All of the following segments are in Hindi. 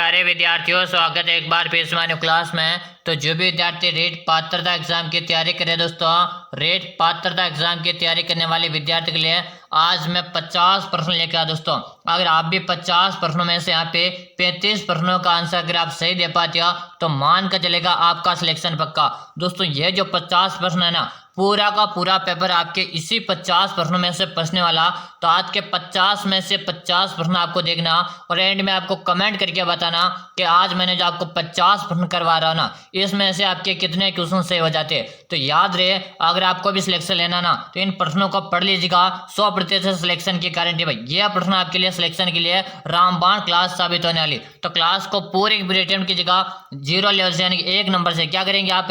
प्यारे विद्यार्थियों, स्वागत है एक बार फिर से हमारी क्लास में। तो जो भी विद्यार्थी रेट पात्रता एग्जाम की तैयारी करें दोस्तों, रेट पात्रता एग्जाम की तैयारी करने वाले विद्यार्थी के लिए आज मैं 50 प्रश्न लेकर आया दोस्तों। अगर आप भी 50 प्रश्नों में से यहाँ पे 35 प्रश्नों का आंसर अगर आप सही दे पाते हो तो मान कर चलेगा आपका सिलेक्शन पक्का। दोस्तों ये जो 50 प्रश्न है ना, पूरा का पूरा पेपर आपके इसी 50 प्रश्नों में से पूछने वाला। तो आज के 50 में से 50 प्रश्न आपको देखना और एंड में आपको कमेंट करके बताना कि आज मैंने जो आपको 50 प्रश्न करवा रहा हूं ना, इसमें से आपके कितने क्वेश्चन सही हो जाते। तो याद रहे, अगर आपको भी सिलेक्शन लेना ना तो इन प्रश्नों को पढ़ लीजिएगा। 100% सिलेक्शन की गारंटी भाई। यह प्रश्न आपके लिए सिलेक्शन के लिए रामबाण क्लास साबित होने वाली। तो क्लास को पूरी अटेम्प्ट कीजिएगा 0 लेवल से, यानी कि 1 नंबर से। क्या करेंगे आप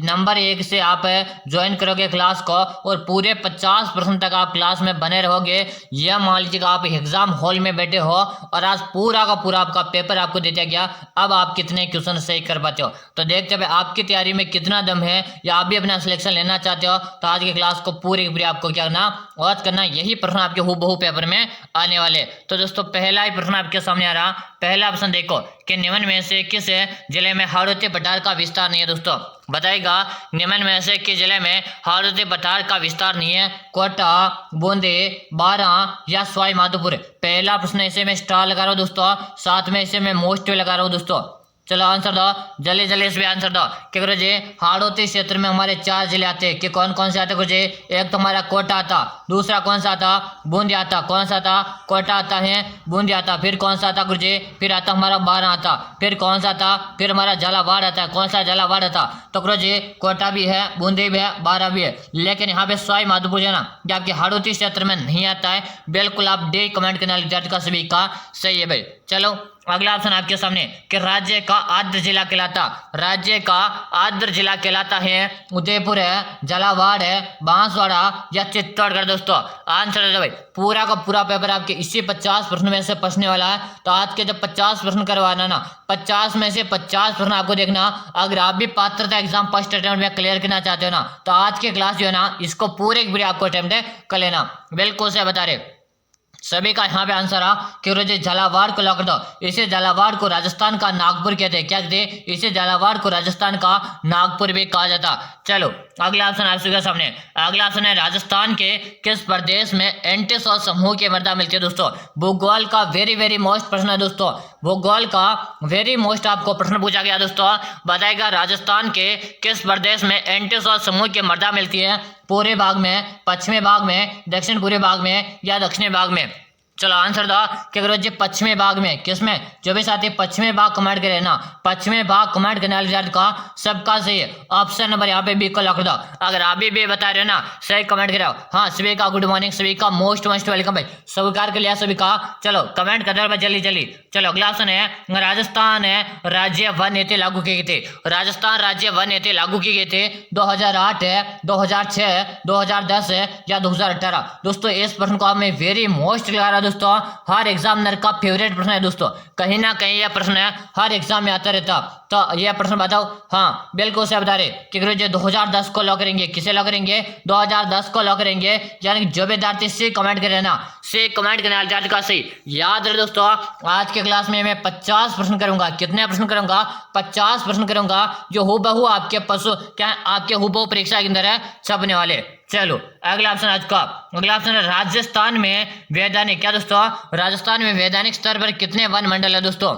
नंबर 1 से आप ज्वाइन करोगे क्लास को और पूरे 50 प्रश्न तक आप क्लास में बने रहोगे। यह मान लीजिएगा आप एग्जाम हॉल में बैठे हो और आज पूरा का पूरा आपका पेपर आपको दे दिया गया। अब आप कितने क्वेश्चन सही कर पाते हो तो देखते हैं आपकी तैयारी में कितना दम है, या आप भी अपना सिलेक्शन लेना चाहते हो तो आज की क्लास को पूरी पूरी आपको क्या करना, वॉच करना। यही प्रश्न आपके हूबहू पेपर में आने वाले। तो दोस्तों पहला ही प्रश्न आपके सामने आ रहा। पहला ऑप्शन देखो कि निम्न में से किस जिले में हाड़ौती पठार का विस्तार नहीं है। दोस्तों बताएगा निम्न में से किस जिले में हाड़ौती पठार का विस्तार नहीं है। कोटा, बूंदी, बारां या सवाई माधोपुर। पहला प्रश्न इसे मैं स्टार लगा रहा हूँ दोस्तों, साथ में इसे मैं मोस्ट लगा रहा हूँ दोस्तों। चलो आंसर दो, जल्दी जल्दी इसमें आंसर दो कि गुरु जी हाड़ौती क्षेत्र में हमारे 4 जिले आते हैं। कि कौन कौन से आते गुरु जी? एक तो हमारा कोटा आता, दूसरा कौन सा आता? बूंदी आता। कौन सा आता? कोटा आता है, बूंदी आता। फिर कौन सा आता गुरु जी? फिर आता हमारा बारां आता। फिर कौन सा आता? फिर हमारा झालावाड़ आता है। कौन सा? झालावाड़ आता। तो गुरु जी कोटा भी है, बूंदी भी है, बारां भी है, लेकिन यहाँ पे सवाई माधोपुर है ना, जो आपके हाड़ौती क्षेत्र में नहीं आता है। बिल्कुल आप डे कमेंट करने वाले विद्यार्थी का सभी का सही है भाई। चलो अगला ऑप्शन आपके सामने कि राज्य का आद्र जिला कहलाता, राज्य का आद्र जिला कहलाता है उदयपुर है, झालावाड़ है, बांसवाड़ा या चित्तौड़गढ़। दोस्तों आंसर है भाई। पूरा का पूरा पेपर आपके इसी 50 प्रश्न में से पूछने वाला है। तो आज के जब 50 प्रश्न करवाना ना, 50 में से 50 प्रश्न आपको देखना। अगर आप भी पात्रता एग्जाम फर्स्ट अटेम्प्ट में क्लियर करना चाहते हो ना तो आज के क्लास जो है ना, इसको पूरे पूरे आपको अटेम्प्ट कर लेना। बिल्कुल से बता रहे सभी का यहाँ पे आंसर आ कि रोजे झालावाड़ को लॉक कर दो। इसे झालावाड़ को राजस्थान का नागपुर कहते हैं। क्या कहते हैं? इसे झालावाड़ को राजस्थान का नागपुर भी कहा जाता। चलो अगला ऑप्शन आपके सामने। अगला ऑप्शन है राजस्थान के किस प्रदेश में एंटीसोल समूह की मृदा मिलती है। दोस्तों भूगोल का वेरी मोस्ट प्रश्न है दोस्तों, भूगोल का वेरी मोस्ट आपको प्रश्न पूछा गया दोस्तों। बताएगा राजस्थान के किस प्रदेश में एंटीसोल समूह की मृदा मिलती है। पूरे भाग में, पश्चिमी भाग में, दक्षिण पूर्वी भाग में या दक्षिणी भाग में। चलो आंसर दो कि अगर जी पश्चिमी भाग में। किसमें? जो भी साथी पश्चिमी भाग कमेंट करे ना, पश्चिमी भाग कमेंट करने वाले विद्यार्थी का सबका सही है। ऑप्शन नंबर यहाँ पे बी को लॉक कर दो। अगर आप भी बता रहे हो ना, सही कमेंट कराओ। हाँ सभी का गुड मॉर्निंग, सभी का मोस्ट वेलकम भाई। स्वीकार कर लिया सभी का। चलो कमेंट कर दो जल्दी जल्दी। चलो अगला ऑप्शन है राजस्थान है राज्य वन नीति लागू की गई थी। राजस्थान राज्य वन नीति लागू की गई थी 2008 है, 2006 है, 2010 है या 2018। दोस्तों इस प्रश्न को मैं वेरी मोस्ट लगा रहा दोस्तों, हर एग्जामिनर का फेवरेट प्रश्न है दोस्तों। कहीं ना कहीं यह प्रश्न है हर एग्जाम में आता रहता। तो यह प्रश्न बताओ। हाँ बिल्कुल से बता रहे कि गुरु जी 2010 को लॉक करेंगे। किसे लॉक करेंगे? 2010 को लॉक करेंगे। यानी जो विद्यार्थी से कमेंट करे ना, से कमेंट करने वाले विद्यार्थी का सही। याद रहे दोस्तों आज के क्लास में मैं 50 प्रश्न करूंगा। कितने प्रश्न करूंगा? 50 प्रश्न करूंगा जो हूबहू आपके पशु क्या आपके हूबहू परीक्षा के अंदर है छपने वाले। चलो अगला ऑप्शन आज का। अगला ऑप्शन है राजस्थान में वैधानिक। क्या दोस्तों? राजस्थान में वैधानिक स्तर पर कितने वन मंडल है दोस्तों?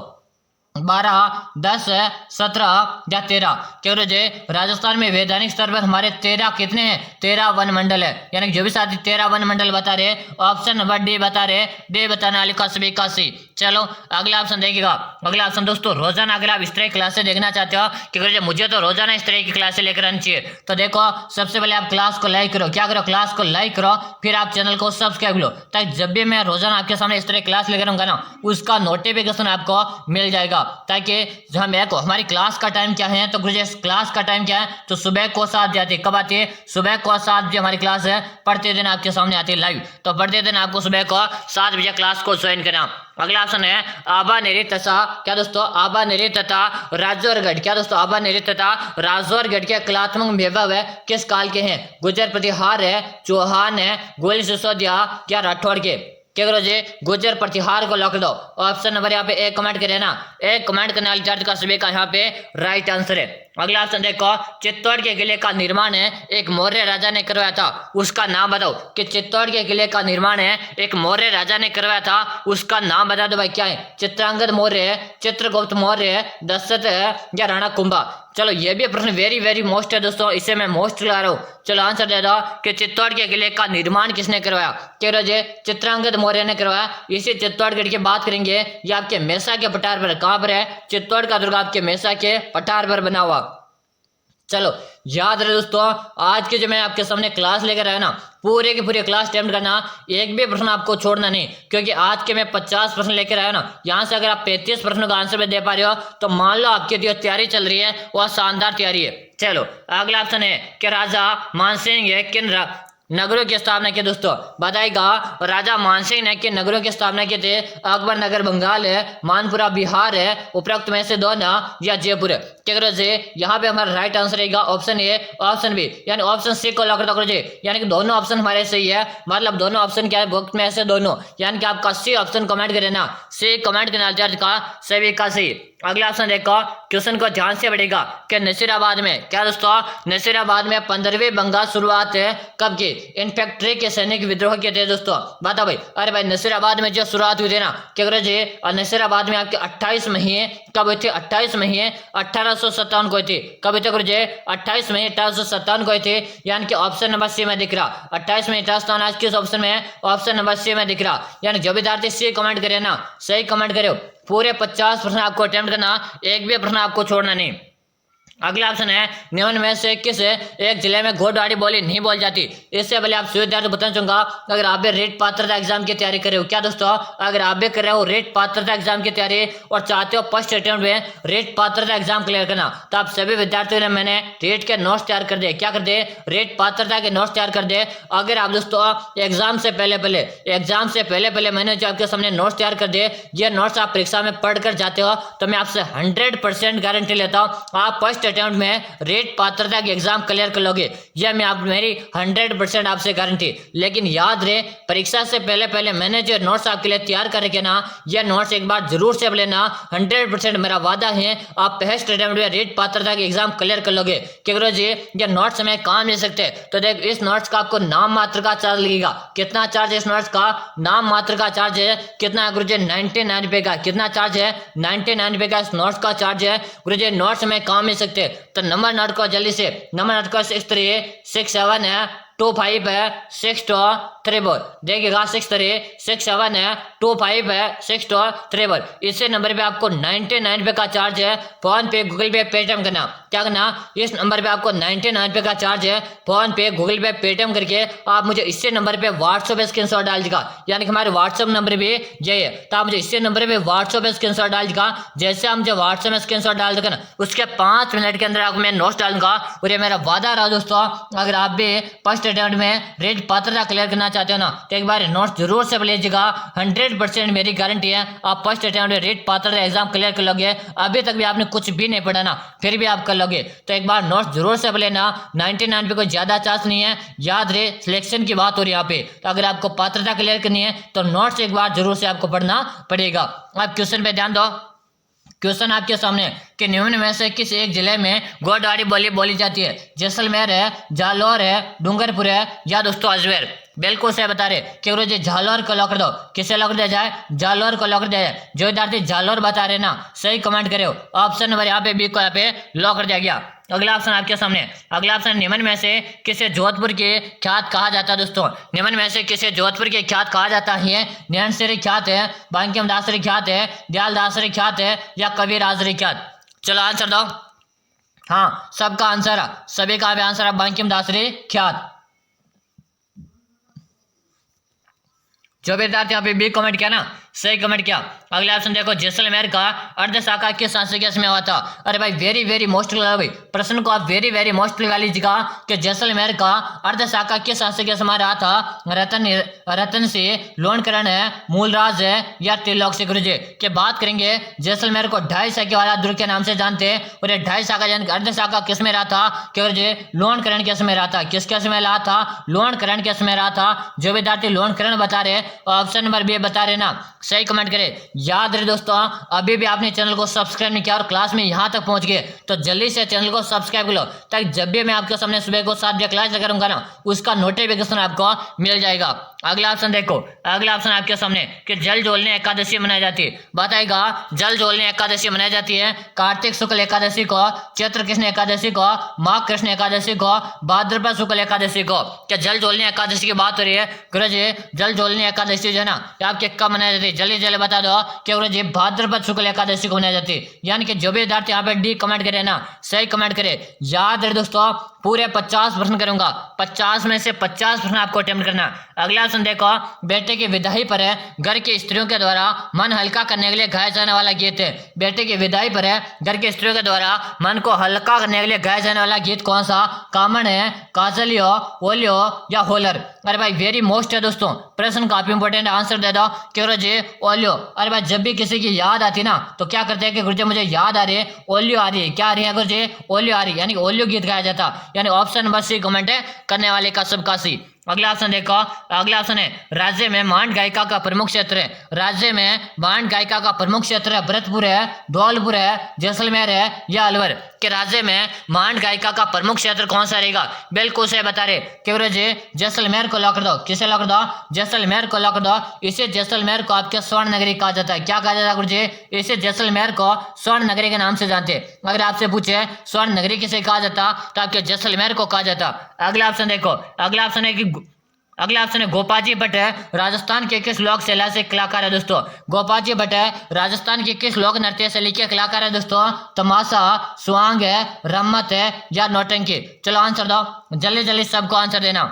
12, 10, 17 या 13। क्या जी राजस्थान में वैधानिक स्तर पर हमारे 13 कितने हैं? 13 वन मंडल है। यानी जो भी साथी 13 वन मंडल बता रहे, ऑप्शन नंबर डी बता रहे, डी बताने वाले का सभी का सी। चलो अगला ऑप्शन देखिएगा। अगला ऑप्शन दोस्तों रोजाना अगर आप इस तरह की क्लासेस देखना चाहते हो कि मुझे तो रोजाना इस तरह की क्लासेस लेकर आनी चाहिए, तो देखो सबसे पहले आप क्लास को लाइक करो। क्या करो? क्लास को लाइक करो, फिर आप चैनल को सब्सक्राइब लो, ताकि जब भी मैं रोजाना आपके सामने इस तरह क्लास लेकर आऊंगा ना, उसका नोटिफिकेशन आपको मिल जाएगा। ताकि हमारी क्लास का टाइम क्या है, तो गुरुजी क्लास का टाइम क्या है, तो सुबह को 7 बजे आती है। कब आती है? सुबह को 7 बजे हमारी क्लास है, पढ़ते दिन आपके सामने आती है लाइव। तो पढ़ते दिन आपको सुबह को 7 बजे क्लास को ज्वाइन करना। अगला ऑप्शन है आबा नेरी तथा। क्या दोस्तों? आबा नेरी तथा राजौरगढ़। क्या दोस्तों? आबा नेरी तथा राजौरगढ़ के कलात्मक वैभव है किस काल के हैं? गुर्जर प्रतिहार है, चौहान है, गोली सिसोदिया या राठौड़ के। क्या करो जी, गुर्जर प्रतिहार को लॉक कर दो। ऑप्शन नंबर यहाँ पे एक कमेंट करे ना, एक कमेंट करने वाले विद्यार्थी का सभी का यहाँ पे राइट आंसर है। अगला ऑप्शन देखो, चित्तौड़ के किले का निर्माण है एक मौर्य राजा ने करवाया था, उसका नाम बताओ। कि चित्तौड़ के किले का निर्माण है एक मौर्य राजा ने करवाया था, उसका नाम बता दो भाई। क्या है? चित्रांगद मौर्य है, चित्रगुप्त मौर्य है, दशरथ है, या राणा कुंभा। चलो ये भी प्रश्न वेरी वेरी मोस्ट है दोस्तों, इसे मैं मोस्ट ला रहा हूँ। चलो आंसर दे दो कि चित्तौड़ के किले का निर्माण किसने करवाया? कह रहे जी, चित्रांगद मौर्य ने करवाया। इसी चित्तौड़गढ़ की बात करेंगे, ये आपके मेसा के पठार पर, कहाँ पर है? चित्तौड़ का दुर्ग आपके मेसा के पठार पर बना हुआ। चलो याद रहे दोस्तों, आज के जो मैं आपके सामने क्लास लेकर आया ना, पूरे के पूरे क्लास अटेम्प्ट करना, एक भी प्रश्न आपको छोड़ना नहीं, क्योंकि आज के मैं 50 प्रश्न लेकर आया ना, यहाँ से अगर आप 35 प्रश्नों का आंसर में दे पा रहे हो तो मान लो आपकी जो तैयारी चल रही है वह शानदार तैयारी है। चलो अगला ऑप्शन है कि राजा मानसिंह है किन नगरों की स्थापना की? दोस्तों बताएगा, राजा मानसिंह ने किन नगरों की स्थापना की थी? अकबर नगर बंगाल है, मानपुरा बिहार है, उपरोक्त में से दोनों या जयपुर है। क्या करो जी, यहाँ पे हमारा राइट आंसर रहेगा ऑप्शन ए, ऑप्शन बी, यानी ऑप्शन सी को लॉक करो जी। यानी कि दोनों ऑप्शन हमारे सही है, मतलब दोनों ऑप्शन क्या है? वक्त में से दोनों, यानी कि आपका सी ऑप्शन कमेंट करे ना, सी कमेंट करना का सभी का सही। अगला ऑप्शन देखो, क्वेश्चन को ध्यान से पढ़ेगा कि नसीराबाद में, क्या दोस्तों, नसीराबाद में 15वीं बंगाल शुरुआत है कब की? इनफैक्ट्री के सैनिक विद्रोह के थे दोस्तों। बता भाई, अरे भाई नसीराबाद में जो शुरुआत हुई थी ना, क्या करो जी, और नसीराबाद में आपके 28 मई कब हुई थी? 28 मई 1857 को थी। कब हुई थी करो जी? 28 मई 1857 को थी, यानी कि ऑप्शन नंबर सी में दिख रहा 28 मई 1857। आज किस ऑप्शन में है? ऑप्शन नंबर सी में दिख रहा। यानी जो विद्यार्थी सी कमेंट करे ना, सही कमेंट करे, पूरे 50 प्रश्न आपको अटेम्प्ट करना, एक भी प्रश्न आपको छोड़ना नहीं। अगला ऑप्शन है, निम्न में से किस एक जिले में घोड़वाड़ी बोली नहीं बोल जाती? इससे पहले आप विद्यार्थी बताना चाहूंगा, अगर आप भी रेट पात्रता एग्जाम की तैयारी कर रहे हो, क्या दोस्तों, अगर आप भी कर रहे हो रेट पात्रता एग्जाम की तैयारी और चाहते हो फर्स्ट अटेम्प्ट में रेट पात्रता एग्जाम क्लियर करना, तो आप सभी विद्यार्थियों ने मैंने रेट के नोट्स तैयार कर दे। क्या कर दे? रेट पात्रता के नोट्स तैयार कर दे। अगर आप दोस्तों एग्जाम से पहले मैंने जो आपके सामने नोट्स तैयार कर दे, ये नोट्स आप परीक्षा में पढ़कर जाते हो, तो मैं आपसे 100% गारंटी लेता हूँ आप फर्स्ट अटेम्प्ट में रेट पात्रता के एग्जाम क्लियर कर लोगे। यह मैं आप मेरी 100% आपसे गारंटी। लेकिन याद रहे, परीक्षा से पहले मैंने जो नोट्स आपके लिए तैयार कर रखे ना, यह नोट्स एक बार जरूर से लेना। 100% मेरा वादा है आप फर्स्ट अटेम्प्ट में रेट पात्रता के एग्जाम क्लियर कर लोगे। क्योंकि जी ये नोट्स हमें काम ले सकते हैं, तो देख इस नोट्स का आपको नाम मात्र का चार्ज लगेगा। कितना चार्ज है इस नोट्स का? नाम मात्र का चार्ज है कितना गुरुजी? 99 रुपए का। कितना चार्ज है? 99 रुपए का इस नोट्स का चार्ज है गुरुजी। नोट्स में काम मिल सकते हैं, तो नंबर नोट को जल्दी से, नंबर नोट को 6367 है 25 है 6234। देखिएगा 6367 है 25 है 6234। इसी नंबर पे आपको 99 रुपए का चार्ज है, फोन पे गूगल पे पेटीएम करना। क्या करना? इस नंबर पे आपको 99 रुपए का चार्ज है, फोन पे गूगल पे पेटीएम करके आप मुझे इसी नंबर पे व्हाट्सएप पे स्क्रीनशॉट डाल देगा। यानी कि हमारे व्हाट्सएप नंबर भी यही है, तो आप मुझे इसी नंबर पे व्हाट्सएप पे स्क्रीनशॉट डाल देगा। जैसे हम जो व्हाट्सएप में स्क्रीनशॉट डाल देगा ना, उसके 5 मिनट के अंदर आपको मैं नोट्स डालूंगा। और ये मेरा वादा रहा दोस्तों, अगर आप भी फर्स्ट अटेम्प्ट में रेट पात्रता क्लियर करना चाहते हो ना, तो एक बार नोट्स जरूर से लीजिएगा। 100% मेरी गारंटी है आप फर्स्ट अटेम्प्ट में रेट पात्रता एग्जाम क्लियर कर लोगे। अभी तक भी आपने कुछ भी नहीं पढ़ा ना, फिर भी आप कर लोगे, तो एक बार नोट्स जरूर से लेना। 99 पे कोई ज्यादा चार्ज नहीं है। याद रहे, सिलेक्शन की बात हो रही है यहाँ पे, तो अगर आपको पात्रता क्लियर करनी है तो नोट्स एक बार जरूर से आपको पढ़ना पड़ेगा। आप क्वेश्चन पे ध्यान दो। क्वेश्चन आपके सामने कि निम्न में से किस एक जिले में गोडवाड़ी बोली बोली जाती है? जैसलमेर है, जालौर है, डूंगरपुर है, या दोस्तों अजमेर? बिल्कुल से बता रहे कि जी जालौर को लॉक कर दो। किसे लॉक कर दिया जाए? जालौर को लॉक कर दिया जाए। जो विद्यार्थी जालौर बता रहे ना, सही कमेंट करे। ऑप्शन नंबर यहाँ पे बी को यहाँ पे लॉक कर दिया गया। अगला ऑप्शन आपके सामने, अगला ऑप्शन निम्न में से किसे जोधपुर के ख्यात कहा जाता है? दोस्तों निम्न में से किसे जोधपुर के ख्यात कहा जाता है? नैनसिरी ख्यात है, बांकिम दासरी ख्यात है, दयाल दासरी ख्यात है, या कबीर आजरी ख्यात? चलो आंसर दो। हाँ, सबका आंसर, सभी का भी आंसर है बांकिम दासरी ख्यात। जो विद्यार्थी यहाँ पे बी कमेंट किया ना, सही कमेंट किया। अगला ऑप्शन देखो, जैसलमेर का अर्धशाखा किस शासकीय समय हुआ था? अरे भाई वेरी वेरी मोस्ट भाई, प्रश्न को आप वेरी वेरी मोस्ट लगा लीजिएगा कि जैसलमेर का अर्धशाखा किस शासकीय समय रहा था? रतन से, लोणकरण है, मूलराज है या त्रिलोक से गुरुजी। के बात करेंगे जैसलमेर को 2.5 शाखा वाला दुर्ग के नाम से जानते हैं, और ये 2.5 शाखा अर्धशाखा किस में रहा था? कि गुरुजी लोणकरण के समय रहा था। किसके समय रहा था? लोणकरण के समय रहा था। जो विद्यार्थी लोणकरण बता रहे ऑप्शन नंबर बी बता रहे ना, सही कमेंट करें। याद रहे दोस्तों, अभी भी आपने चैनल को सब्सक्राइब नहीं किया और क्लास में यहाँ तक पहुंच गए तो जल्दी से चैनल को सब्सक्राइब कर लो, ताकि जब भी मैं आपके सामने सुबह को 7 बजे क्लास करूंगा ना, उसका नोटिफिकेशन आपको मिल जाएगा। अगला ऑप्शन देखो, अगला ऑप्शन आपके सामने कि जल जोलने एकादशी मनाई जाती है। बताएगा जल जोलने एकादशी मनाई जाती है कार्तिक शुक्ल एकादशी को, चैत्र कृष्ण एकादशी को, माघ कृष्ण एकादशी को, भाद्रपद शुक्ल एकादशी को। क्या जल जोलने एकादशी की बात हो रही है? गुरुजी जल जोलने एकादशी जो है ना, आपके कब मनाई जाती है? जल्दी जल्दी बता दो कि गुरुजी भाद्रपद शुक्ल एकादशी को मनाई जाती है। यानी कि जो भी विद्यार्थी यहाँ पे डी कमेंट करे ना, सही कमेंट करे। याद रहे दोस्तों, पूरे 50 प्रश्न करूंगा, 50 में से 50 प्रश्न आपको अटेम्प्ट करना। अगला ऑप्शन देखो, बेटे की विदाई पर है घर की स्त्रियों के द्वारा मन हल्का करने के लिए गाया जाने वाला गीत है। बेटे की विदाई पर है घर की स्त्रियों के द्वारा मन को हल्का करने के लिए गाया जाने वाला गीत कौन सा? कामन है, काजलियो, ओलियो या होलर? अरे भाई वेरी मोस्ट है दोस्तों, प्रश्न काफी इंपॉर्टेंट, आंसर दे दो कि गुरुजी ओलियो। अरे भाई जब भी किसी की याद आती ना तो क्या करते हैं कि गुरुजी मुझे याद आ रही है, ओलियो आ रही है। क्या आ रही है गुरुजी? ओलियो आ रही है, यानी ओलियो गीत गाया जाता, यानी ऑप्शन नंबर सी कमेंट है करने वाले का सबका सी। अगला ऑप्शन देखो, अगला ऑप्शन है राज्य में मांड गायिका का प्रमुख क्षेत्र है। राज्य में मांड गायिका का प्रमुख क्षेत्र है भरतपुर है, धौलपुर है, जैसलमेर है या अलवर? कि राज्य में मांड गायिका का प्रमुख क्षेत्र कौन सा रहेगा? बिल्कुल से बता रहे कि गुरुजी जैसलमेर को लॉक कर दो। किसे लॉक कर दो? जैसलमेर को लॉक कर दो। इसे जैसलमेर को आपके स्वर्ण नगरी कहा जाता है। क्या कहा जाता है गुरुजी? इसे जैसलमेर को स्वर्ण नगरी के नाम से जानते हैं। अगर आपसे पूछे स्वर्ण नगरी किसे कहा जाता तो आपके जैसलमेर को कहा जाता। अगला ऑप्शन देखो, अगला ऑप्शन है कि अगला ऑप्शन है गोपाजी भट्ट है राजस्थान के किस लोक शैली से कलाकार है दोस्तों? गोपाजी भट्ट है राजस्थान के किस लोक नृत्य शैली के कलाकार है दोस्तों? तमाशा, स्वांग है, रम्मत है या नौटंकी? चलो आंसर दो, जल्दी जल्दी सबको आंसर देना।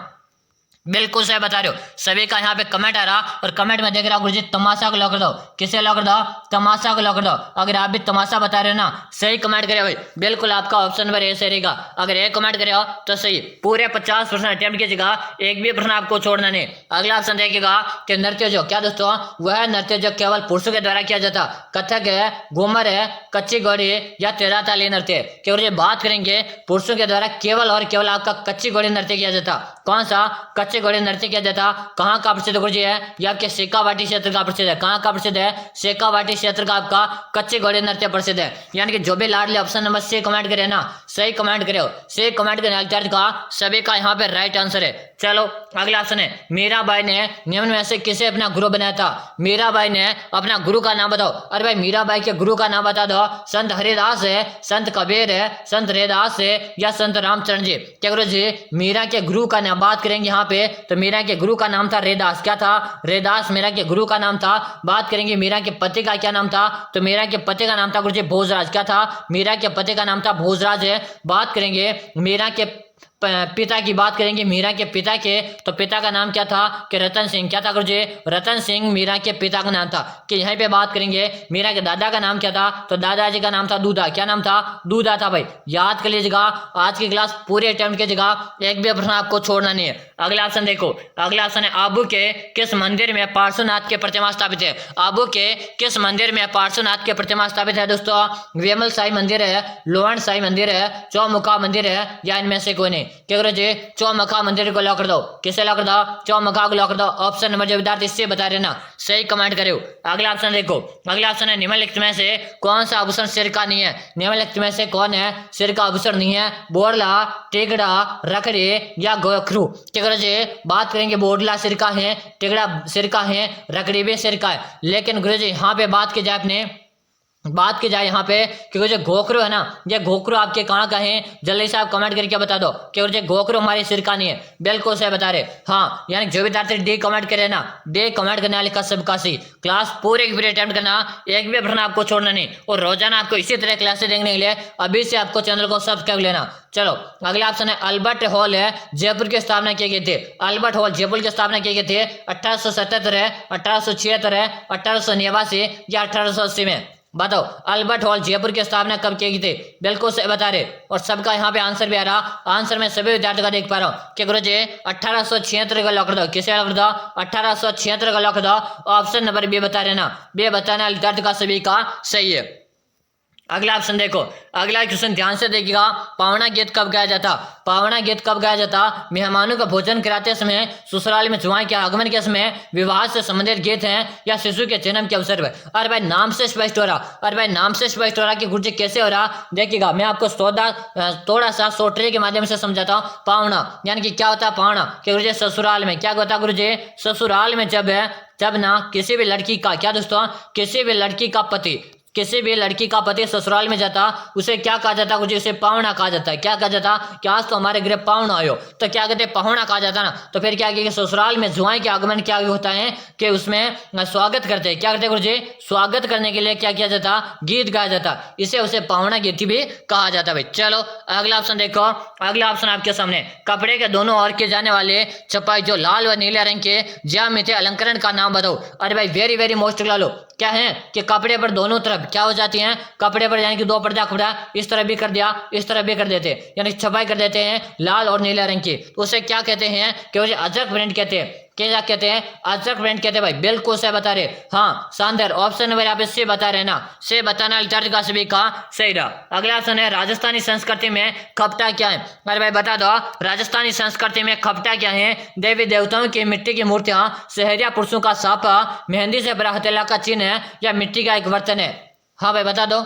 बिल्कुल सही बता रहे हो, सभी का यहाँ पे कमेंट आ रहा और कमेंट में देख रहा गुरुजी तमाशा को लॉक कर दो। किसे लॉक कर दो? तमाशा को लॉक कर दो। अगर आप भी तमाशा बता रहे हो ना, सही कमेंट करे भाई, बिल्कुल आपका ऑप्शन नंबर ए सही रहेगा। अगर एक कमेंट करे हो तो सही, पूरे 50 प्रश्न अटेम्प्ट कीजिएगा, एक भी प्रश्न आपको छोड़ना नहीं। अगला ऑप्शन देखिएगा कि नृत्य जो क्या दोस्तों? वह नृत्य जो केवल पुरुषों के द्वारा किया जाता, कथक है, घूमर है, कच्ची घोड़ी या तेरह ताली नृत्य? केवल बात करेंगे पुरुषों के द्वारा केवल और केवल आपका कच्ची घोड़ी नृत्य किया जाता। कौन सा? कच्ची घोड़े नृत्य किया जाता। कहाँ का प्रसिद्ध गुरुजी है? ये आपके शेखावाटी क्षेत्र का प्रसिद्ध है। कहाँ का प्रसिद्ध है? शेखावाटी क्षेत्र का आपका कच्चे घोड़े नृत्य प्रसिद्ध है। यानी कि जो भी लाडले ऑप्शन नंबर से कमेंट करे ना, सही कमेंट करे हो, सही कमेंट करने का सभी का यहाँ पे राइट आंसर है। चलो अगला ऑप्शन है मीराबाई ने निम्न में से किसे अपना गुरु बनाया था? मीराबाई ने अपना गुरु का नाम बताओ। अरे भाई मीराबाई के गुरु का नाम बता दो। संत हरिदास है, संत कबीर है, संत रैदास है या संत रामचरण जी? क्या गुरु जी मीरा के गुरु का नाम बात करेंगे यहाँ पे तो मीरा के गुरु का नाम था रैदास। क्या था? रैदास मीरा के गुरु का नाम था। बात करेंगे मीरा के पति का क्या नाम था तो मीरा के पति का नाम था गुरु जी भोजराज। क्या था? मीरा के पति का नाम था भोजराज है। बात करेंगे मीरा के पिता की, बात करेंगे मीरा के पिता के तो पिता का नाम क्या था कि रतन सिंह। क्या था गुरुजी? रतन सिंह मीरा के पिता का नाम था। कि यहाँ पे बात करेंगे मीरा के दादा का नाम क्या था तो दादाजी का नाम था दूधा। क्या नाम था? दूधा था। भाई याद कर लीजिएगा, आज की क्लास पूरे अटेम्प्ट कीजिएगा, एक भी प्रश्न आपको छोड़ना नहीं है। अगला ऑप्शन देखो, अगला ऑप्शन है आबू के किस मंदिर में पार्श्वनाथ की प्रतिमा स्थापित है? आबू के किस मंदिर में पार्श्वनाथ की प्रतिमा स्थापित है दोस्तों? वेमल साई मंदिर है, लोहन साई मंदिर है, चौमुखा मंदिर है या इनमें से कोई नहीं? क्या करो जी? चौमुखा मंदिर को लॉक कर दो। किसे लॉक कर दो? चौमुखा को लॉक कर दो। ऑप्शन नंबर जो विद्यार्थी इससे बता रहे ना, सही कमेंट करो। अगला ऑप्शन देखो, अगला ऑप्शन है निम्नलिखित में से कौन सा आभूषण सिर का नहीं है? निम्नलिखित में से कौन है सिर का आभूषण नहीं है? बोरला, टेगड़ा, रखड़े या गोखरू? क्या करो जी? बात करेंगे बोरला सिर का है, टेगड़ा सिर का है, रखड़ी भी सिर का है। लेकिन गुरु जी यहाँ पे बात की जाए अपने बात की जाए यहाँ पे कि जो घोखरू है ना, ये घोखरू आपके कहाँ का है, जल्दी से आप कमेंट करके बता दो कि जो घोखरू हमारे सिर का नहीं है। बिल्कुल सही बता रहे। हाँ, यानी जो विद्यार्थी डी कमेंट करे ना, डी कमेंट करने वाले का सबका सी। क्लास पूरे की पूरी अटेम्प्ट करना, एक भी प्रश्न आपको छोड़ना नहीं, और रोजाना आपको इसी तरह क्लासेस देखने के लिए अभी से आपको चैनल को सब्सक्राइब लेना। चलो अगला ऑप्शन है अल्बर्ट हॉल है, जयपुर की स्थापना किए गए थे। अल्बर्ट हॉल जयपुर की स्थापना किए गए थे 1877 है, 1876 है, 1889 या 1880 में। बताओ अल्बर्ट हॉल जयपुर की स्थापना कब की गई थी? बिल्कुल सही बता रहे, और सबका यहाँ पे आंसर भी आ रहा। आंसर में सभी विद्यार्थियों का देख पा रहा हूँ कि गुरुजी 1876 का लॉक कर दो। किसे लॉक कर दो? 1876 का लॉक कर दो। ऑप्शन नंबर बी बता रहे ना, बी बताने वाले विद्यार्थी का सभी का सही है। अगला ऑप्शन देखो, अगला क्वेश्चन ध्यान से देखिएगा। पावना गीत कब गाया जाता? पावना गीत कब गाया जाता? मेहमानों का भोजन कराते समय, ससुराल में जुआई के आगमन के समय, विवाह से संबंधित गीत हैं, या शिशु के जन्म के अवसर पर? अरे भाई नाम से स्पष्ट हो रहा, अरे भाई नाम से स्पष्ट हो रहा कि गुरुजी कैसे हो रहा। देखिएगा मैं आपको थोड़ा सा सोटरी के माध्यम से समझाता हूँ। पावना यानी कि क्या होता है? पावना कि गुरुजी ससुराल में क्या होता है? गुरुजी ससुराल में जब ना किसी भी लड़की का, क्या दोस्तों, किसी भी लड़की का पति, किसी भी लड़की का पति ससुराल में जाता, उसे क्या कहा जाता? कुछ उसे पावना कहा जाता है। क्या कहा जाता? कि आज तो हमारे घर पावना आयो, तो क्या कहते हैं? पावना कहा जाता ना। तो फिर क्या कि ससुराल में जुआई के आगमन क्या होता है कि उसमें स्वागत करते हैं। क्या करते हैं गुरुजी? स्वागत करने के लिए क्या किया जाता? गीत गाया जाता, इसे उसे पावना गीत भी कहा जाता। भाई चलो अगला ऑप्शन देखो। अगला ऑप्शन आपके सामने, कपड़े के दोनों ओर के जाने वाले छपाई जो लाल व नीले रंग के ज्यामितीय अलंकरण का नाम बताओ। अरे भाई वेरी वेरी मोस्ट लो, क्या है कि कपड़े पर दोनों तरफ क्या हो जाती हैं? कपड़े पर यानी कि दो पर्दा कपड़ा इस तरह भी कर दिया, इस तरह भी कर देते हैं, यानी छपाई कर देते हैं लाल और नीले रंग की, तो उसे क्या कहते हैं? कि उसे अजरक प्रिंट कहते हैं। क्या कहते हैं? अजरक प्रिंट कहते हैं। भाई बिल्कुल से बता रहे। हाँ शानदार, ऑप्शन नंबर यहाँ पे से बता रहे ना, से बताना लिटरेचर का सभी का सही रहा। अगला ऑप्शन है राजस्थानी संस्कृति में खपटा क्या है? अरे भाई बता दो, राजस्थानी संस्कृति में खपटा क्या है? देवी देवताओं की मिट्टी की मूर्तियां, सहरिया पुरुषों का सापा, मेहंदी से भरा हथेला का चिन्ह है, या मिट्टी का एक बर्तन है? हाँ भाई बता दो,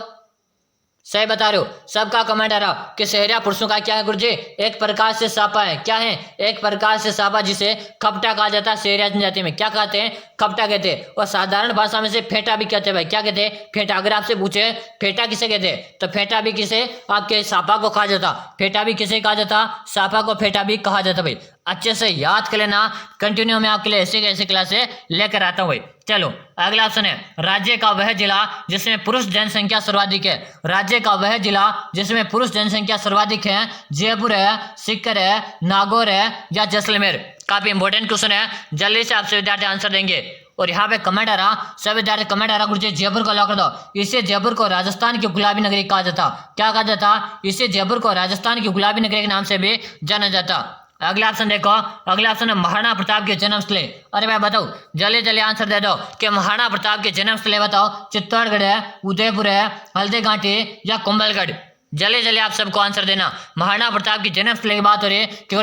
सही बता रहे हो। सबका कमेंट आ रहा कि सहरिया पुरुषों का क्या है गुरुजी? एक प्रकार से सापा है। क्या है? एक प्रकार से सापा, जिसे खपटा कहा जाता है। सहरिया जनजाति में क्या कहते हैं? खपटा कहते हैं। और साधारण भाषा में से फेटा भी कहते हैं। भाई क्या कहते हैं? फेटा। अगर आपसे पूछे फेटा किसे कहते हैं, तो फेटा भी किसे, आपके सापा को कहा जाता। फेटा भी किसे कहा जाता? सापा को फेटा भी कहा जाता। भाई अच्छे से याद कर लेना, कंटिन्यू में आपके लिए ऐसी क्लासे लेकर आता हूँ। भाई चलो अगला ऑप्शन है, राज्य का वह जिला जिसमें पुरुष जनसंख्या सर्वाधिक है। राज्य का वह जिला जिसमें पुरुष जनसंख्या सर्वाधिक है, जयपुर है, सीकर है, नागौर है, या जैसलमेर? काफी इंपॉर्टेंट क्वेश्चन है, जल्दी से आपसे विद्यार्थी आंसर देंगे। और यहाँ पे कमेंट आ रहा, सब विद्यार्थी कमेंट आ रहा गुरुजी जयपुर को लॉक कर दो। इसे जयपुर को राजस्थान की गुलाबी नगरी कहा जाता। क्या कहा जाता? इसे जयपुर को राजस्थान की गुलाबी नगरी के नाम से भी जाना जाता। अगला ऑप्शन देखो, अगला ऑप्शन है महाराणा प्रताप के जन्म स्थल। अरे भाई बताओ, जल्दी जल्दी आंसर दे दो कि महाराणा प्रताप के जन्म स्थल बताओ। चित्तौड़गढ़ है, उदयपुर है, हल्दीघाटी, या कुंभलगढ़? जल्दी जल्दी आप सबको आंसर देना। महाराणा प्रताप की जन्म स्थल की बात हो रही है कि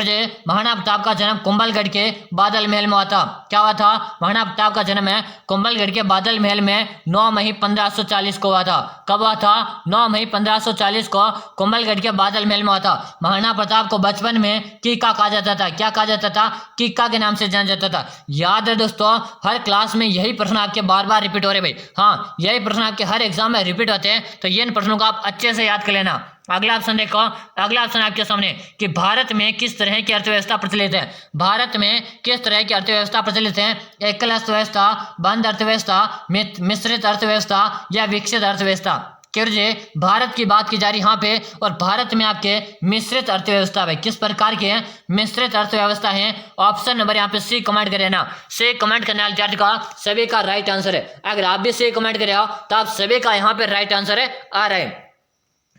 महाराणा प्रताप का जन्म कुंभलगढ़ के बादल महल में हुआ था। क्या हुआ था? महाराणा प्रताप का जन्म है कुंभलगढ़ के बादल महल में 9 मई 1540 को हुआ था। कब हुआ था? 9 मई 1540 को कुंभलगढ़ के बादल महल में हुआ था। महाराणा प्रताप को बचपन में कीका कहा जाता था। क्या कहा जाता था? कीका के नाम से जाना जाता था। याद है दोस्तों, हर क्लास में यही प्रश्न आपके बार बार रिपीट हो रहे। भाई हाँ, यही प्रश्न आपके हर एग्जाम में रिपीट होते हैं, तो इन प्रश्नों को आप अच्छे से याद कर लेना। अगला ऑप्शन देखो, अगला ऑप्शन आपके सामने कि भारत में किस तरह की अर्थव्यवस्था प्रचलित है। भारत में किस तरह की अर्थव्यवस्था प्रचलित है? एकल अर्थव्यवस्था, बंद अर्थव्यवस्था, मिश्रित अर्थव्यवस्था, या विकसित अर्थव्यवस्था? क्यों भारत की बात की जा रही यहाँ पे, और भारत में आपके मिश्रित अर्थव्यवस्था है। किस प्रकार की है? मिश्रित अर्थव्यवस्था है। ऑप्शन नंबर यहाँ पे सी कमेंट करें ना, सी कमेंट करने वाले विद्यार्थी का सभी का राइट आंसर है। अगर आप भी सी कमेंट करे हो तो आप सभी का यहाँ पे राइट आंसर है आ रहा है।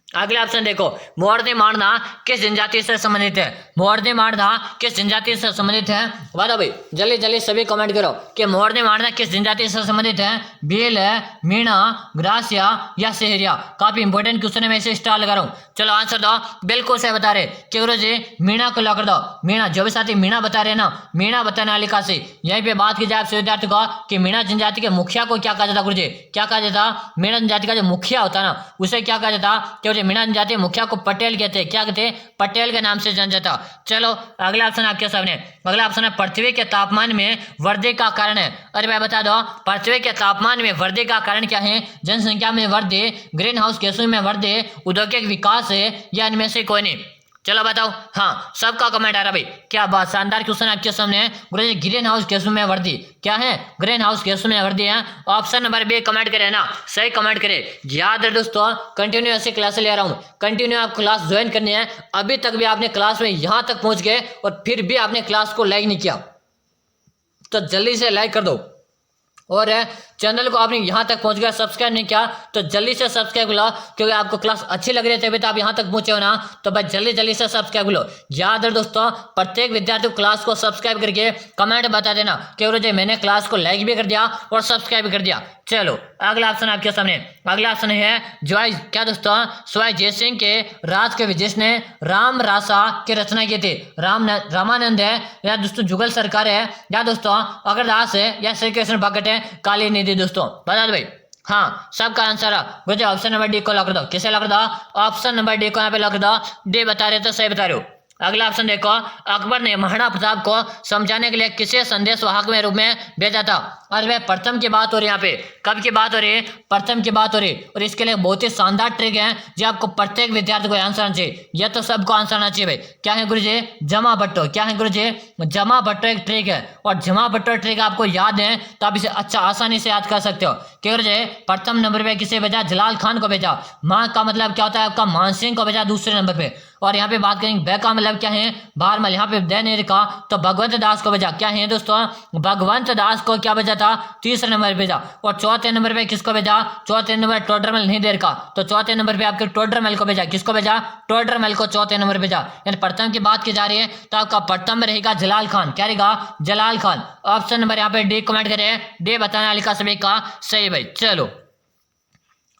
अगला ऑप्शन देखो, मोरनी मारना किस जनजाति से संबंधित है? मोरनी मारना किस जनजाति से संबंधित है? बताओ भाई, जल्दी जल्दी सभी कमेंट करो कि मोरनी मारना किस जनजाति से संबंधित है। भील है, मीणा, ग्रासिया, या सहरिया? काफी इंपॉर्टेंट क्वेश्चन है, मैं इसे स्टार लगा रहा हूँ। चलो आंसर दो। बिल्कुल से बता रहे कि गुरुजी मीणा को लॉक कर दो। मीणा, जो भी साथी मीणा बता रहे ना, मीणा बताने वाली का से यहीं पे बात की जाए आपसे विद्यार्थी को कि मीणा जनजाति के मुखिया को क्या कहा जाता? गुरुजी क्या कहा जाता? मीणा जनजाति का जो मुखिया होता है ना, उसे क्या कहा जाता? कि गुरुजी मीना जनजाति मुखिया को पटेल कहते हैं, क्या कहते हैं, पटेल के नाम से जाना जाता। चलो अगला ऑप्शन आपके सामने, अगला ऑप्शन है पृथ्वी के तापमान में वृद्धि का कारण है। अरे भाई बता दो, पृथ्वी के तापमान में वृद्धि का कारण क्या है? जनसंख्या में वृद्धि, ग्रीन हाउस गैसों में वृद्धि, औद्योगिक विकास है, या इनमें से कोई नहीं? चलो बताओ। हाँ, सबका कमेंट आ रहा भाई, क्या बात, शानदार क्वेश्चन आपके सामने है। गुरुजी ग्रीन हाउस गैसों में वृद्धि, क्या है? ग्रीन हाउस गैसों में वृद्धि है। ऑप्शन नंबर बी कमेंट करें ना, सही कमेंट करें। याद है दोस्तों, कंटिन्यू ऐसी क्लास ले रहा हूँ, कंटिन्यू आप क्लास ज्वाइन करनी है। अभी तक भी आपने क्लास में यहाँ तक पहुंच गए और फिर भी आपने क्लास को लाइक नहीं किया, तो जल्दी से लाइक कर दो। और चैनल को आपने यहाँ तक पहुँच गया, सब्सक्राइब नहीं किया तो जल्दी से सब्सक्राइब लो, क्योंकि आपको क्लास अच्छी लग रही है तभी तो आप यहाँ तक पहुँचे हो ना, तो भाई जल्दी से सब्सक्राइब लो। याद है दोस्तों, प्रत्येक विद्यार्थी को क्लास को सब्सक्राइब करके कमेंट बता देना कि गुरुजी मैंने क्लास को लाइक भी कर दिया और सब्सक्राइब भी कर दिया। चलो अगला ऑप्शन आपके सामने, अगला ऑप्शन है ज्वाई, क्या दोस्तों, स्वाई जयसिंह के राज के जिसने राम रासा की रचना की थी। रामानंद है, या दोस्तों जुगल सरकार है, या दोस्तों अगरदास है, या श्री कृष्ण भगत है, काली निधि। दोस्तों बता दो भाई। हाँ, सबका आंसर है मुझे ऑप्शन नंबर डी को लॉक कर दो। किसे लॉक कर दो? ऑप्शन नंबर डी को यहाँ पे लॉक कर दो। डी बता रहे तो सही बता रहे हो। अगला ऑप्शन देखो, अकबर ने महाराणा प्रताप को समझाने के लिए किसे संदेश वाहक में रूप में भेजा था? और वह प्रथम की बात हो रही है, यहाँ पे कब की बात हो रही है? प्रथम की बात हो रही है। और इसके लिए बहुत ही शानदार ट्रिक है जो आपको प्रत्येक विद्यार्थी को आंसर आना चाहिए। यह तो सबको आंसर आना चाहिए भाई। क्या है गुरुजी? जमा भट्टो। क्या है गुरुजी? जमा भट्टो एक ट्रिक है, और जमा भट्टो ट्रिक आपको याद है तो आप इसे अच्छा आसानी से याद कर सकते हो। क्या गुरुजी? प्रथम नंबर पे किसे भेजा? जलाल खान को भेजा। माँ का मतलब क्या होता है आपका? मानसिंह को भेजा दूसरे नंबर पे। और यहाँ पे बात करेंगे बै का मतलब क्या है? बारमल। यहाँ पे दे नहीं लिखा तो भगवंत दास को भेजा। क्या है दोस्तों? भगवंत दास को क्या भेजा था? तीसरे नंबर पे भेजा। और चौथे नंबर पे किसको भेजा? चौथे नंबर टोडरमल नहीं दे रखा तो चौथे नंबर पे आपके टोडरमल को भेजा। किसको भेजा? टोडरमल को चौथे नंबर पे भेजा। यानी प्रथम की बात की जा रही है तो आपका प्रथम में रहेगा जलाल खान। क्या रहेगा? जलाल खान। ऑप्शन नंबर यहाँ पे डी कमेंट करें, डी बताना लिखा सभी का सही भाई। चलो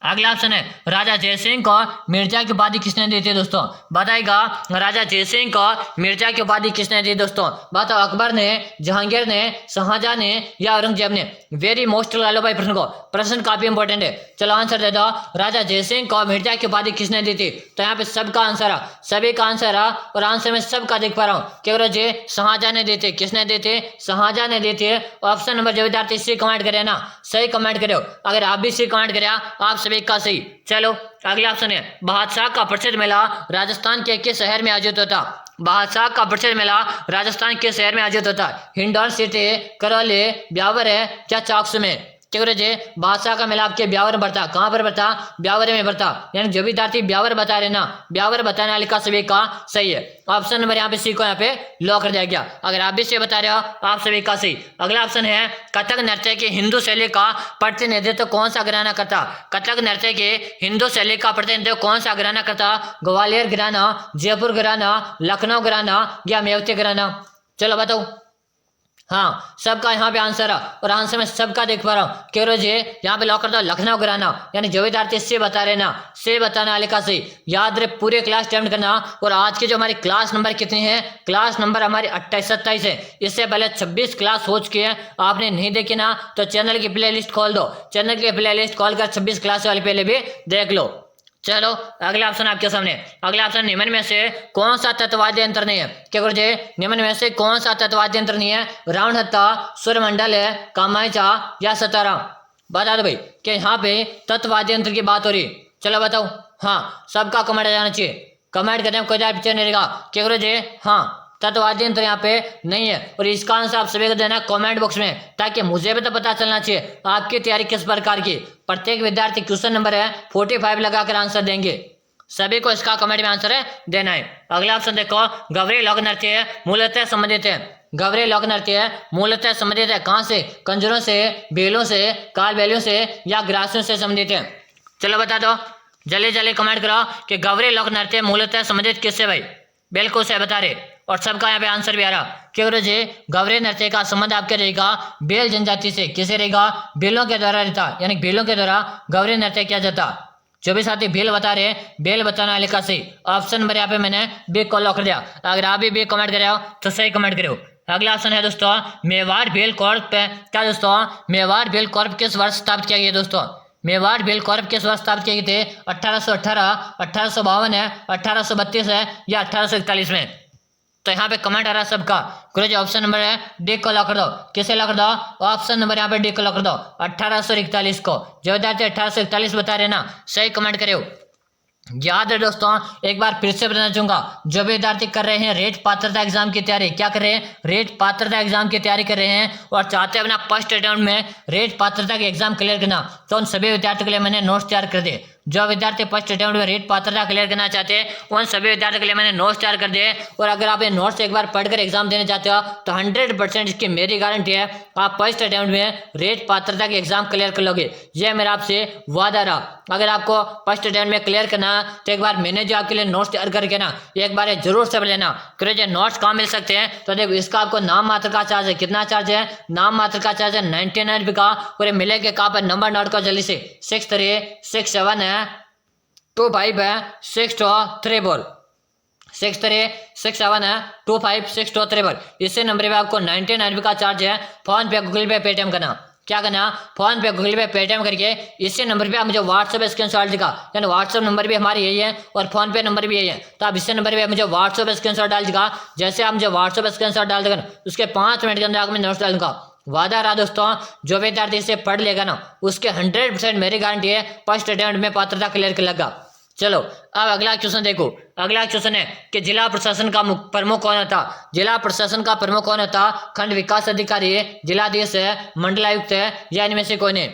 अगला ऑप्शन है राजा जयसिंह को मिर्जा की उपाधि किसने दी थी? दोस्तों बताएगा, राजा जयसिंह को मिर्जा की उपाधि किसने दी? दोस्तों बताओ, अकबर ने, जहांगीर ने, शाहजहां ने, या औरंगजेब ने? वेरी मोस्ट लगा लो भाई प्रश्न को, प्रश्न काफी इंपॉर्टेंट है। चलो आंसर दे दो। राजा जयसिंह को मिर्जा की उपाधि किसने दी थी? तो यहाँ पे सबका आंसर है, सभी का आंसर है, और आंसर में सबका देख पा रहा हूँ। क्या जी? शाहजहां ने दी थी। किसने दी थी? शाहजहां ने दी थी। ऑप्शन नंबर जो विद्यार्थी सी कमेंट करे ना, सही कमेंट करे। अगर आप भी सी कमेंट करे आप सभी का सही। चलो अगला ऑप्शन है बादशाह का प्रसिद्ध मेला राजस्थान के किस शहर में आयोजित होता? बादशाह का प्रसिद्ध मेला राजस्थान के शहर में आयोजित होता है? हिंडौन सिटी, करौली, ब्यावर है, क्या चाकसू में? क्या जी? बादशाह का मेला आपके ब्यावर में बढ़ता। कहाँ पर बढ़ता? ब्यावर में बढ़ता। यानी जो विद्यार्थी ब्यावर बता रहे ना, ब्यावर बताने वाले का सभी का सही है। ऑप्शन नंबर यहाँ पे सी को यहाँ पे लॉक कर दिया गया। अगर आप भी सही बता रहे हो आप सभी का सही। अगला ऑप्शन है कथक नृत्य की हिंदू शैली का प्रतिनिधित्व कौन सा घराना करता? कथक नृत्य के हिंदू शैली का प्रतिनिधित्व कौन सा घराना करता? ग्वालियर घराना, जयपुर घराना, लखनऊ घराना, या मेवती घराना? चलो बताओ। हाँ, सबका यहाँ पे आंसर है, और आंसर में सबका देख पा रहा हूँ। क्यों जी? यहाँ पे लॉक कर दो लखनऊ घराना। यानी जो विद्यार्थी से बता रहे ना, से बताने वाले का सही। याद रहे पूरे क्लास अटेम्प्ट करना। और आज की जो हमारी क्लास नंबर कितनी है? क्लास नंबर हमारी 28-27 है। इससे पहले 26 क्लास हो चुकी है, आपने नहीं देखी ना तो चैनल की प्ले लिस्ट खोल दो, चैनल की प्ले लिस्ट खोल कर 26 क्लास वाले पहले भी देख लो। चलो अगला ऑप्शन आपके सामने, अगला ऑप्शन निम्न में से कौन सा तत्ववादी यंत्र नहीं है? क्या गुरुजी? निम्न में से कौन सा तत्ववादी यंत्र नहीं है? रावण हत्ता, सूर्यमंडल है, कामायचा, या सतारा? बता दो भाई कि यहाँ पे तत्ववादी यंत्र की बात हो रही। चलो बताओ। हाँ, सबका कमेंट आ जाना चाहिए, कमेंट करने में कोई पीछे नहीं रहेगा। क्या गुरुजी? हाँ, तत्ववादी यंत्र यहाँ पे नहीं है, और इसका आंसर आप सभी को देना कमेंट बॉक्स में, ताकि मुझे भी तो पता चलना चाहिए आपकी तैयारी किस प्रकार की। प्रत्येक विद्यार्थी क्वेश्चन नंबर है 45 लगाकर आंसर देंगे, सभी को इसका कमेंट में आंसर देना है। अगला ऑप्शन देखो, गवरी लोक नृत्य है मूलतः संबंधित है। गवरी लोक नृत्य है मूलतः संबंधित है कहाँ से? कंजरों से, बेलों से, कालबेलियों से, या ग्रासियों से संबंधित है? चलो बता दो, जल्दी जल्दी कमेंट करो कि गवरी लोक नृत्य मूलतः संबंधित किससे भाई? बिल्कुल से बता रहे, और सबका यहाँ पे आंसर भी आ रहा। क्यों जी? गवरी नृत्य का संबंध आपके रहेगा बेल जनजाति से। किसे रहेगा? बेलों के द्वारा रहता, यानी बेलों के द्वारा गवरी नृत्य किया जाता। जो भी साथी बेल बता रहे हैं, बेल बताना वाले का सही। ऑप्शन नंबर यहाँ पे मैंने बी को लॉक कर दिया। अगर आप भी कमेंट करे हो तो सही कमेंट करो। अगला ऑप्शन है दोस्तों मेवाड़ बेल कॉर्प। क्या दोस्तों? मेवाड़ बेल कॉर्प किस वर्ष स्थापित किया गया? दोस्तों मेवाड़ भील कॉर्प के स्वरूप स्थापित किए गए थे 1818, 1852 है, 1832 है या 1841 में। तो यहाँ पे कमेंट आ रहा है सबका, जो ऑप्शन नंबर है डी को लॉक कर दो। किसे लॉक कर दो? ऑप्शन नंबर यहाँ पे डी को लॉक कर दो, 1841 को। जो विद्यार्थी 1841 बता रहे ना, सही कमेंट करो। याद है दोस्तों, एक बार फिर से बताना चाहूंगा, जो भी विद्यार्थी कर रहे हैं रेट पात्रता एग्जाम की तैयारी, क्या कर रहे हैं? रेट पात्रता एग्जाम की तैयारी कर रहे हैं और चाहते हैं अपना फर्स्ट अटेम्प्ट में रेट पात्रता के एग्जाम क्लियर करना, तो उन सभी विद्यार्थियों के लिए मैंने नोट्स तैयार कर दिए। जो विद्यार्थी फर्स्ट अटेम्प्ट में रेट पात्रता क्लियर करना चाहते हैं उन सभी विद्यार्थियों के लिए मैंने नोट्स तैयार कर दिए। और अगर आप ये नोट्स एक बार पढ़कर एग्जाम देने चाहते हो तो 100% इसकी मेरी गारंटी है, आप फर्स्ट अटेम्प्ट में रेट पात्रता के एग्जाम क्लियर कर लोगे। यह मेरा आपसे वादा रहा। अगर आपको फर्स्ट अटेम्प्ट में क्लियर करना तो एक बार मैंने जो आपके लिए नोट्स तैयार करके ना, एक बार जरूर से लेना। क्योंकि नोट्स कहाँ मिल सकते हैं? तो देखो, इसका आपको नाम मात्र का चार्ज है। कितना चार्ज है? नाम मात्र का चार्ज है 99 रुपये का। और मिलेगा कहाँ पर? नंबर नोट को जल्दी से, 6367 है 25 है 6234, 6367 है 25 6234। इसी नंबर पे आपको 99 रुपये का चार्ज है। फोन पे, गूगल पे, पेटीएम करना। क्या करना? फोन पे, गूगल पे, पेटीएम करके इसी नंबर पे आप मुझे व्हाट्सएप स्क्रीनशॉट दिखा, यानी व्हाट्सएप नंबर भी हमारी यही है और फोन पे नंबर भी यही है। तो आप इसी नंबर पे मुझे व्हाट्सएप स्क्रीनशॉट डाल दिखा। जैसे आप मुझे व्हाट्सएप स्क्रीनशॉट डाल देगा उसके 5 मिनट के अंदर आपको मैं नोट्स डाल दूंगा। वादा रहा दोस्तों, जो विद्यार्थी इसे पढ़ लेगा ना, उसके 100% मेरी गारंटी है फर्स्ट अटेम्प्ट में पात्रता क्लियर कर लेगा। चलो अब अगला क्वेश्चन देखो। अगला क्वेश्चन है कि जिला प्रशासन का प्रमुख कौन होता? जिला प्रशासन का प्रमुख कौन होता? खंड विकास अधिकारी है, जिलाधीश है, मंडलायुक्त है या इनमें से कौन है?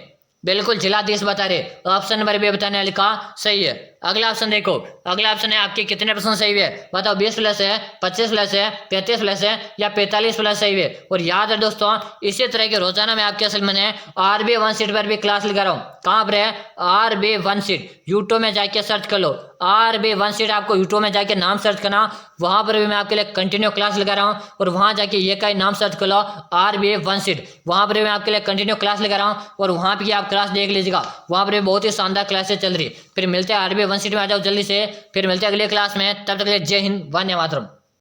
बिल्कुल जिलाधीश बता रहे। ऑप्शन नंबर बी बताने लिखा सही है। अगला ऑप्शन देखो, अगला ऑप्शन है आपके कितने % सही है? बताओ, 20 प्लस है, 25 प्लस है, 33 प्लस है या 45 प्लस सही है? और याद है दोस्तों, इसी तरह के रोजाना मैं आपके असल में RB 1 सीट पर भी क्लास लगा रहा हूँ। कहाँ पर है? RB 1 सीट, यूट्यूब में जाके सर्च कर लो। RB 1 सीट आपको यूट्यूब में जाके नाम सर्च करना, वहां पर भी मैं आपके लिए कंटिन्यू क्लास लगा रहा हूँ। और वहां जाके ये का नाम सर्च कर लो, RB 1 सीट, वहां पर भी मैं आपके लिए कंटिन्यू क्लास लगा रहा हूँ और वहां पर आप क्लास देख लीजिएगा। वहां पर भी बहुत ही शानदार क्लासेस चल रही है। फिर मिलते हैं RB 1 सीट में, आ जाओ जल्दी से। फिर मिलते हैं अगले क्लास में, तब तक के लिए जय हिंद, वंदे मातरम।